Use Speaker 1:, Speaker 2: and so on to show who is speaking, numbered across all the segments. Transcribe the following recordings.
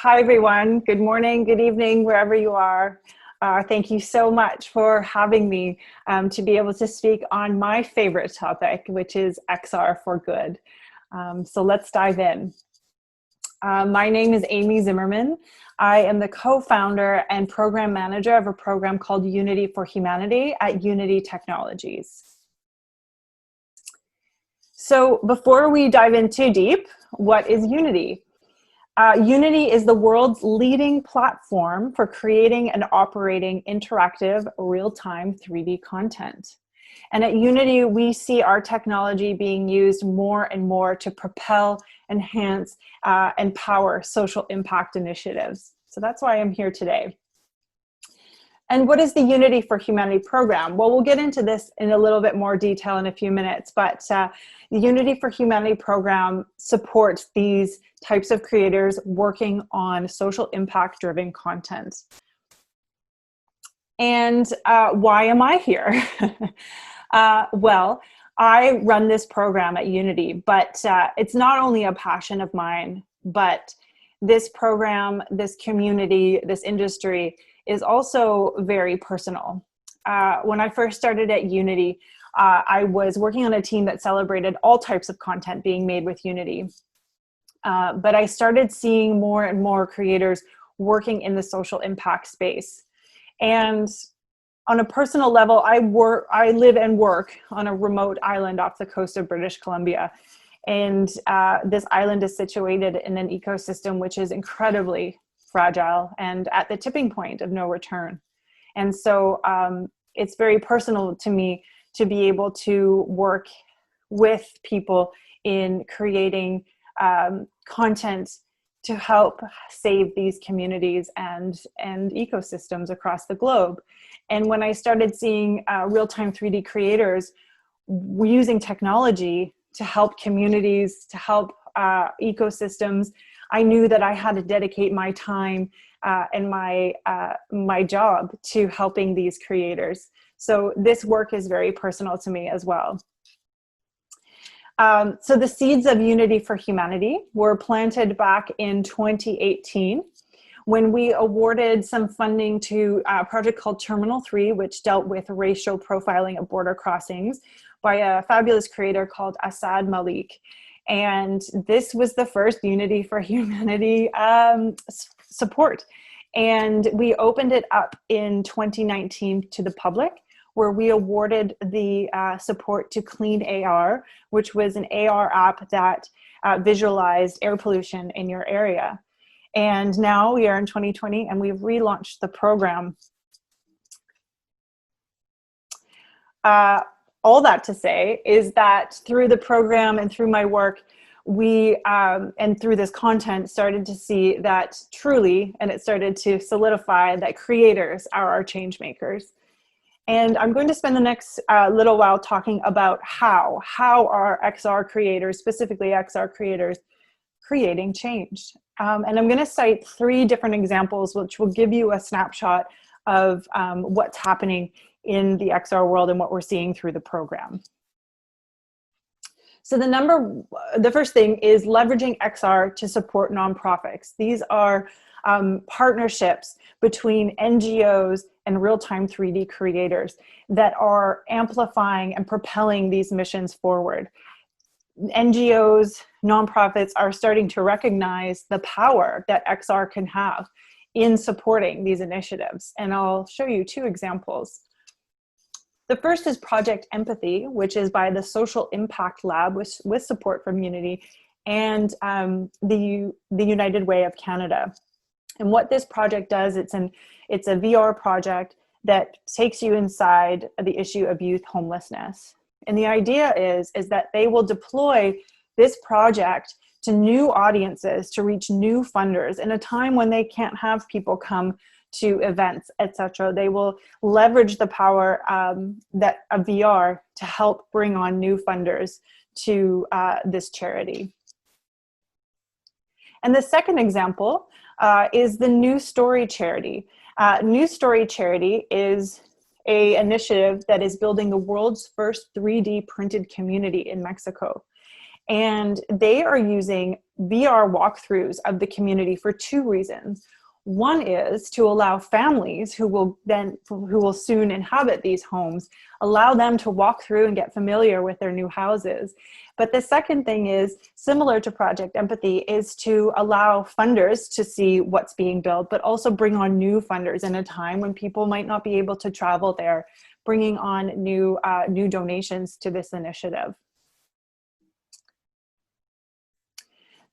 Speaker 1: Hi, everyone. Good morning, good evening, wherever you are. Thank you so much for having me to be able to speak on my favorite topic, which is XR for good. So let's dive in. My name is Amy Zimmerman. I am the co-founder and program manager of a program called Unity for Humanity at Unity Technologies. So before we dive in too deep, what is Unity? Unity is the world's leading platform for creating and operating interactive, real-time 3D content. And at Unity, we see our technology being used more and more to propel, enhance, and power social impact initiatives. So that's why I'm here today. And what is the Unity for Humanity program? Well, we'll get into this in a little bit more detail in a few minutes, but the Unity for Humanity program supports these types of creators working on social impact-driven content. And why am I here? Well, I run this program at Unity, but it's not only a passion of mine, but this program, this community, this industry is also very personal. When I first started at Unity, I was working on a team that celebrated all types of content being made with Unity. But I started seeing more and more creators working in the social impact space. And on a personal level, I live and work on a remote island off the coast of British Columbia. And this island is situated in an ecosystem which is incredibly fragile and at the tipping point of no return. And so it's very personal to me to be able to work with people in creating content to help save these communities and ecosystems across the globe. And when I started seeing real-time 3D creators using technology to help communities, to help ecosystems, I knew that I had to dedicate my time and my job to helping these creators. So this work is very personal to me as well. So the seeds of Unity for Humanity were planted back in 2018 when we awarded some funding to a project called Terminal 3, which dealt with racial profiling at border crossings by a fabulous creator called Asad Malik. And this was the first Unity for Humanity support. And we opened it up in 2019 to the public, where we awarded the support to Clean AR, which was an AR app that visualized air pollution in your area. And now we are in 2020 and we've relaunched the program. All that to say is that through the program and through my work, we, and through this content, started to see that truly, and it started to solidify that creators are our change makers. And I'm going to spend the next little while talking about how are XR creators, specifically XR creators, creating change. And I'm going to cite 3 different examples, which will give you a snapshot of what's happening in the XR world and what we're seeing through the program. So the first thing is leveraging XR to support nonprofits. These are partnerships between NGOs and real-time 3D creators that are amplifying and propelling these missions forward. NGOs, nonprofits are starting to recognize the power that XR can have in supporting these initiatives. And I'll show you 2 examples. The first is Project Empathy, which is by the Social Impact Lab with support from Unity and the United Way of Canada. And what this project does, it's a VR project that takes you inside the issue of youth homelessness. And the idea is that they will deploy this project to new audiences to reach new funders in a time when they can't have people come to events, etc. They will leverage the power of VR to help bring on new funders to this charity. And the second example is the New Story charity. New Story charity is an initiative that is building the world's first 3D printed community in Mexico. And they are using VR walkthroughs of the community for two reasons. One is to allow families who will soon inhabit these homes, allow them to walk through and get familiar with their new houses. But the second thing is, similar to Project Empathy, is to allow funders to see what's being built, but also bring on new funders in a time when people might not be able to travel there, bringing on new donations to this initiative.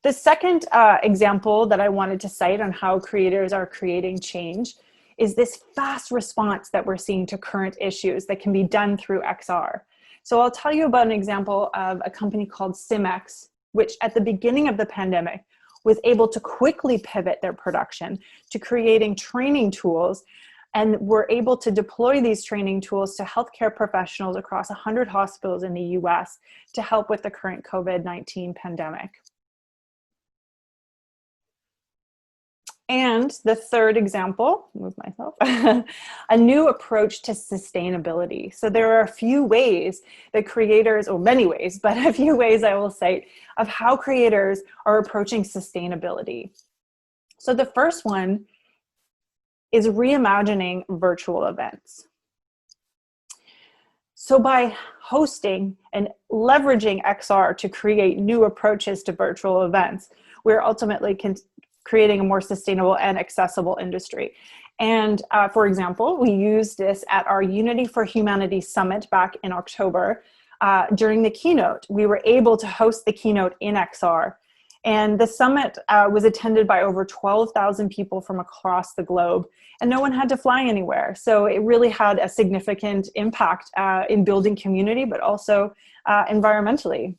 Speaker 1: The second example that I wanted to cite on how creators are creating change is this fast response that we're seeing to current issues that can be done through XR. So I'll tell you about an example of a company called SimX, which at the beginning of the pandemic was able to quickly pivot their production to creating training tools, and were able to deploy these training tools to healthcare professionals across 100 hospitals in the US to help with the current COVID-19 pandemic. And the third example, move myself, a new approach to sustainability. So there are a few ways that creators, or many ways, but a few ways I will cite of how creators are approaching sustainability. So the first one is reimagining virtual events. So by hosting and leveraging XR to create new approaches to virtual events, we're ultimately creating a more sustainable and accessible industry. And for example, we used this at our Unity for Humanity Summit back in October. During the keynote, we were able to host the keynote in XR. And the summit was attended by over 12,000 people from across the globe, and no one had to fly anywhere. So it really had a significant impact in building community, but also environmentally.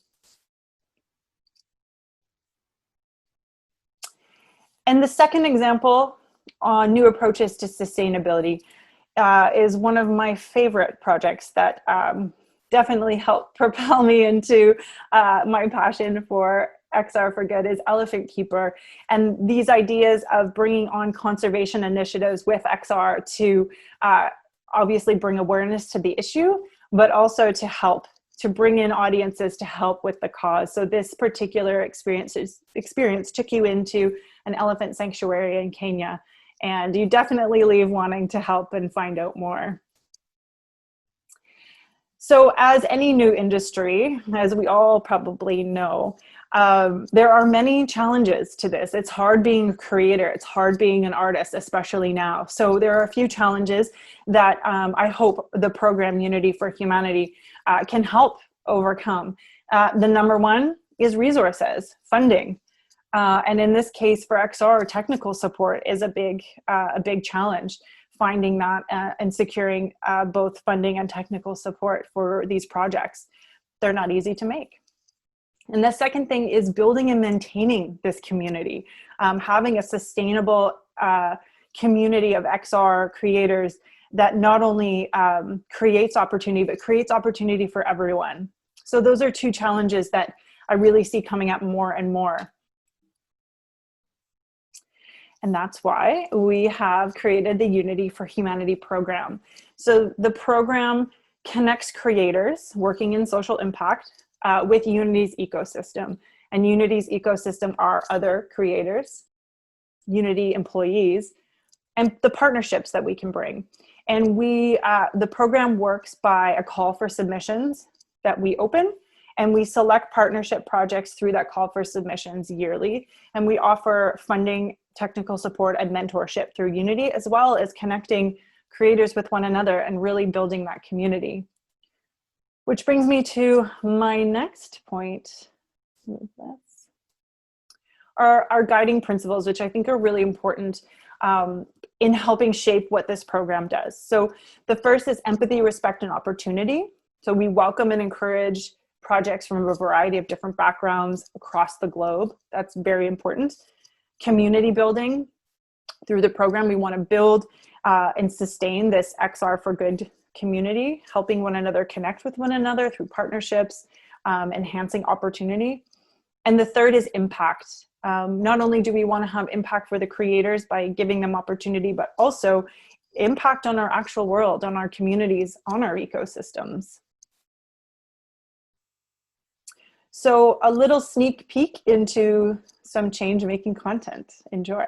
Speaker 1: And the second example on new approaches to sustainability is one of my favorite projects that definitely helped propel me into my passion for XR for Good, is Elephant Keeper. And these ideas of bringing on conservation initiatives with XR to obviously bring awareness to the issue, but also to help to bring in audiences to help with the cause. So this particular experience took you into an elephant sanctuary in Kenya, and you definitely leave wanting to help and find out more. So as any new industry, as we all probably know, there are many challenges to this. It's hard being a creator, it's hard being an artist, especially now. So there are a few challenges that I hope the program Unity for Humanity can help overcome. The number one is resources, funding. And in this case for XR, technical support is a big challenge, finding that and securing both funding and technical support for these projects. They're not easy to make. And the second thing is building and maintaining this community, having a sustainable community of XR creators that not only creates opportunity, but creates opportunity for everyone. So those are two challenges that I really see coming up more and more. And that's why we have created the Unity for Humanity program. So the program connects creators working in social impact with Unity's ecosystem. And Unity's ecosystem are other creators, Unity employees, and the partnerships that we can bring. And the program works by a call for submissions that we open, and we select partnership projects through that call for submissions yearly. And we offer funding, technical support, and mentorship through Unity, as well as connecting creators with one another and really building that community. Which brings me to my next point. Our guiding principles, which I think are really important in helping shape what this program does. So the first is empathy, respect, and opportunity. So we welcome and encourage projects from a variety of different backgrounds across the globe. That's very important. Community building. Through the program, we want to build and sustain this XR for Good community, helping one another connect with one another through partnerships, enhancing opportunity. And the third is impact. Not only do we want to have impact for the creators by giving them opportunity, but also impact on our actual world, on our communities, on our ecosystems. So a little sneak peek into some change-making content. Enjoy.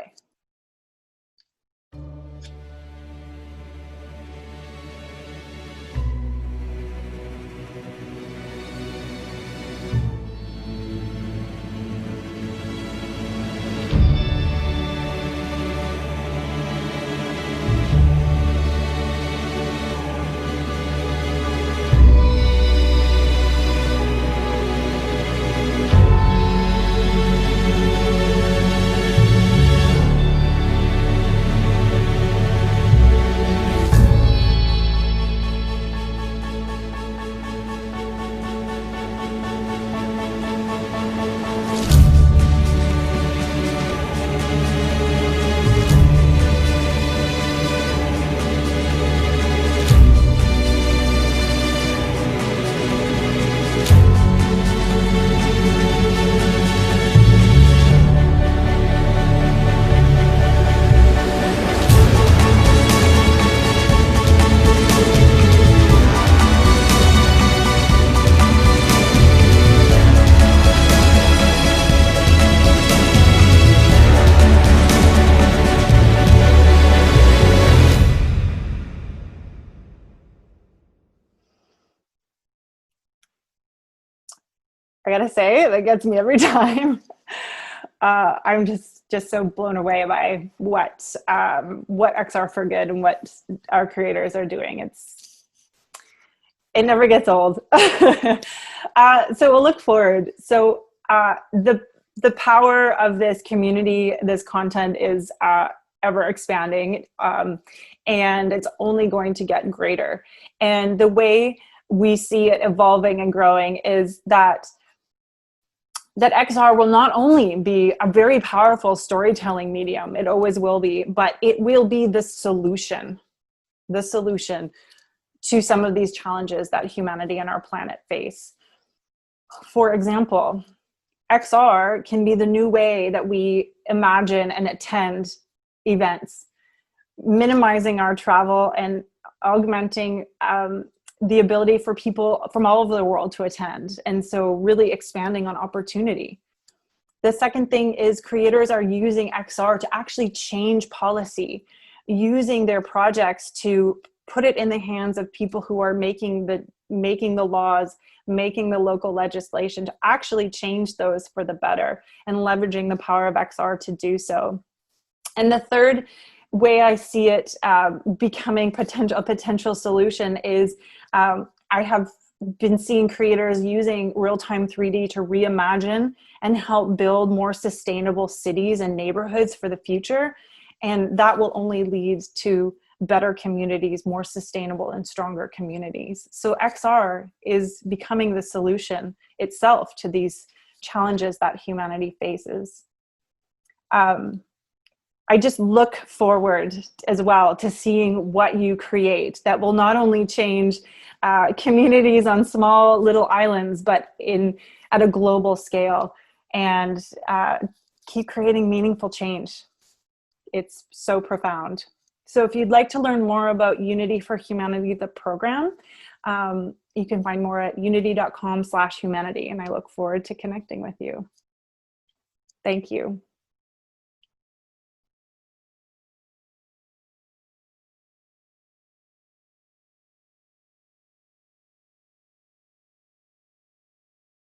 Speaker 1: I gotta say, that gets me every time. I'm just so blown away by what XR for Good and what our creators are doing. It never gets old. So we'll look forward. So the power of this community, this content is ever expanding, and it's only going to get greater. And the way we see it evolving and growing is that XR will not only be a very powerful storytelling medium, it always will be, but it will be the solution to some of these challenges that humanity and our planet face. For example, XR can be the new way that we imagine and attend events, minimizing our travel and augmenting the ability for people from all over the world to attend. And so really expanding on opportunity. The second thing is creators are using XR to actually change policy, using their projects to put it in the hands of people who are making the laws, making the local legislation to actually change those for the better, and leveraging the power of XR to do so. And the third way I see it becoming a potential solution is I have been seeing creators using real-time 3D to reimagine and help build more sustainable cities and neighborhoods for the future. And that will only lead to better communities, more sustainable and stronger communities. So XR is becoming the solution itself to these challenges that humanity faces. I just look forward as well to seeing what you create that will not only change communities on small little islands, but at a global scale, and keep creating meaningful change. It's so profound. So if you'd like to learn more about Unity for Humanity, the program, you can find more at unity.com/humanity, and I look forward to connecting with you. Thank you.